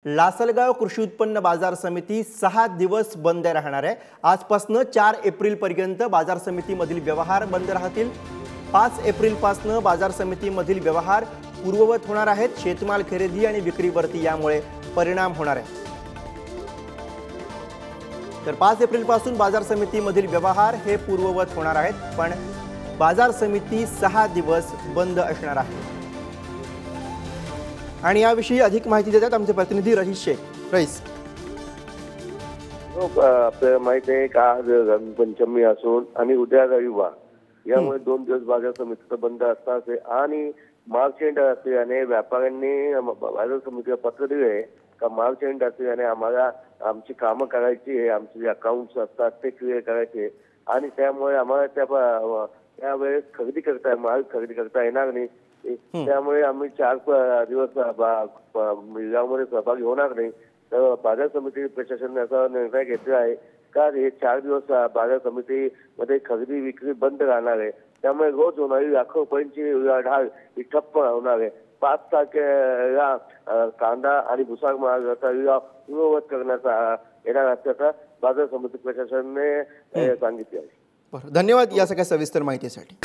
लासलगाव कृषी उत्पन्न बाजार समिती 6 दिवस बंद राहणार आहे। आजपासून 4 एप्रिल पर्यंत बाजार समितीमधील व्यवहार बंद राहतील। 5 एप्रिल पासून बाजार समितीमधील व्यवहार पूर्ववत होणार आहेत। शेतमाल खरेदी आणि विक्रीवरती यामुळे परिणाम होणार आहे। तर 5 एप्रिल पासून बाजार समितीमधील व्यवहार हे पूर्ववत होणार आहेत, पण बाजार समिती 6 दिवस बंद असणार आहे। आणि याविषयी अधिक माहिती देतात आमचे प्रतिनिधी रहीस शेख। रईस, आपल्याला माहिती आहे का आज रंगपंचमी असून आणि उद्या रविवार, यामुळे 2 दिवस बाजार समितीचं बंद असणार आणि मार्च एंड असल्याने व्यापाऱ्यांनी बाजार समितीला पत्र दिले का मार्च एंड असल्याने आम्हाला आमची कामं करायची आहे, आमचे जे अकाउंट्स असतात ते क्लिअर करायचे आणि त्यामुळे आम्हाला त्यावेळेस माल खरेदी करता येणार नाही। त्यामुळे आम्ही 4 दिवस लिलावामध्ये सहभागी होणार नाही। तर बाजार समिती प्रशासनाने असा निर्णय घेतला आहे का हे 4 दिवस बाजार समितीमध्ये खरेदी विक्री बंद राहणार आहे। त्यामुळे रोज होणारी लाखो रुपयांची उलाढाल ही ठप्प होणार आहे। 5 तारखेला कांदा आणि भुसार मालाचा लिलाव पूर्ववत करण्याचा येणार असल्याचं बाजार समिती प्रशासनाने सांगितले आहे। धन्यवाद या सगळ्या सविस्तर माहितीसाठी।